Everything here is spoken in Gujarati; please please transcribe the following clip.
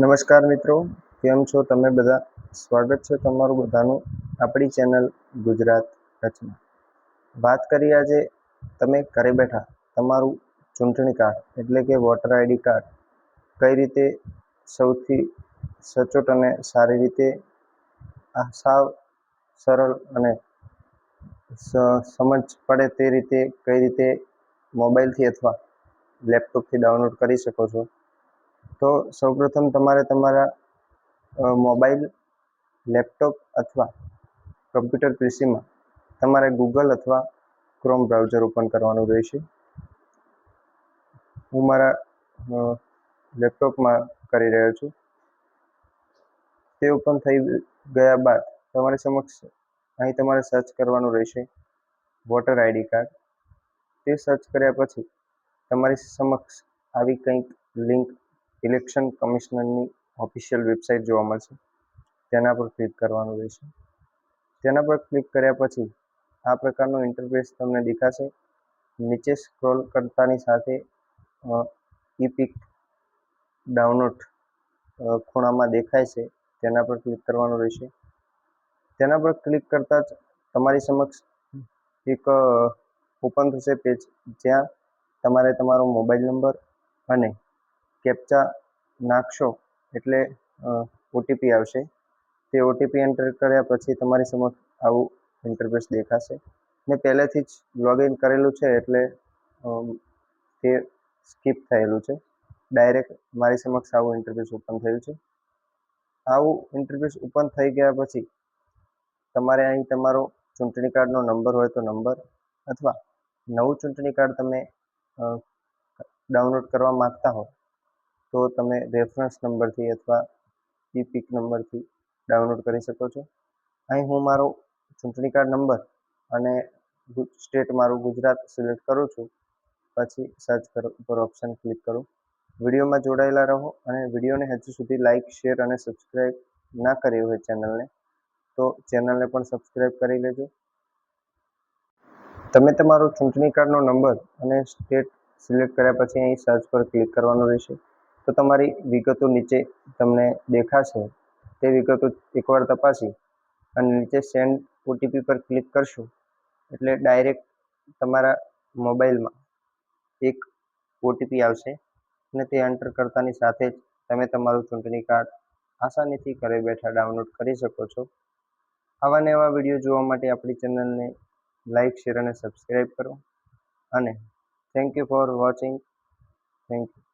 નમસ્કાર મિત્રો, કેમ છો તમે બધા? સ્વાગત છે તમારું બધાનું આપણી ચેનલ ગુજરાત કચ્છમાં. વાત કરીએ આજે તમે ઘરે બેઠા તમારું ચૂંટણી કાર્ડ એટલે કે વોટર આઈડી કાર્ડ કઈ રીતે સૌથી સચોટ અને સારી રીતે સાવ સરળ અને સમજ પડે તે રીતે કઈ રીતે મોબાઈલથી અથવા લેપટોપથી ડાઉનલોડ કરી શકો છો. તો સૌપ્રથમ તમારે તમારા મોબાઈલ, લેપટોપ અથવા કમ્પ્યુટર પીસીમાં તમારે ગૂગલ અથવા ક્રોમ બ્રાઉઝર ઓપન કરવાનું રહેશે. હું મારા લેપટોપમાં કરી રહ્યો છું. તે ઓપન થઈ ગયા બાદ તમારી સમક્ષ અહીં તમારે સર્ચ કરવાનું રહેશે વોટર આઈડી કાર્ડ. તે સર્ચ કર્યા પછી તમારી સમક્ષ આવી કંઈક લિંક ઇલેક્શન કમિશનરની ઓફિશિયલ વેબસાઇટ જોવા મળશે. તેના પર ક્લિક કરવાનું રહેશે. તેના પર ક્લિક કર્યા પછી આ પ્રકારનું ઇન્ટરફેસ તમને દેખાશે. નીચે સ્ક્રોલ કરતાની સાથે ઈ પિક ડાઉનલોડ ખૂણામાં દેખાય છે, તેના પર ક્લિક કરવાનું રહેશે. તેના પર ક્લિક કરતાં જ તમારી સમક્ષ એક ઓપન થશે પેજ, જ્યાં તમારે તમારો મોબાઈલ નંબર અને કેપ્ચા નાખશો એટલે ઓટીપી આવશે. તે ઓટીપી એન્ટર કર્યા પછી તમારી સમક્ષ આવું ઇન્ટરફેસ દેખાશે. મેં પહેલેથી જ લોગિન કરેલું છે એટલે તે સ્કીપ થયેલું છે. ડાયરેક્ટ મારી સમક્ષ આવું ઇન્ટરફેસ ઓપન થયું છે. આવું ઇન્ટરફેસ ઓપન થઈ ગયા પછી તમારે અહીં તમારો ચૂંટણી કાર્ડનો નંબર હોય તો નંબર, અથવા નવું ચૂંટણી કાર્ડ તમે ડાઉનલોડ કરવા માંગતા હો તો તમે રેફરન્સ નંબરથી અથવા ઈ પિક નંબરથી ડાઉનલોડ કરી શકો છો. અહીં હું મારો ચૂંટણી કાર્ડ નંબર અને સ્ટેટ મારું ગુજરાત સિલેક્ટ કરું છું. પછી સર્ચ કરો ઉપર ઓપ્શન ક્લિક કરો. વિડીયોમાં જોડાયેલા રહો અને વિડીયોને હજુ સુધી લાઇક, શેર અને સબસ્ક્રાઈબ ના કરી હોય ચેનલને તો ચેનલને પણ સબસ્ક્રાઈબ કરી લેજો. તમે તમારો ચૂંટણી કાર્ડનો નંબર અને સ્ટેટ સિલેક્ટ કર્યા પછી અહીં સર્ચ પર ક્લિક કરવાનું રહેશે. તો તમારી વિગતો નીચે તમને દેખાશે. તે વિગતો એકવાર તપાસી અને નીચે સેન્ડ ઓટીપી પર ક્લિક કરશો એટલે ડાયરેક્ટ તમારા મોબાઈલમાં એક ઓટીપી આવશે અને તે એન્ટર કરતાની સાથે જ તમે તમારું ચૂંટણી કાર્ડ આસાનીથી ઘરે બેઠા ડાઉનલોડ કરી શકો છો. આવા ને એવા વિડીયો જોવા માટે આપણી ચેનલને લાઇક, શેર અને સબસ્ક્રાઈબ કરો. અને thank you for watching. Thank you.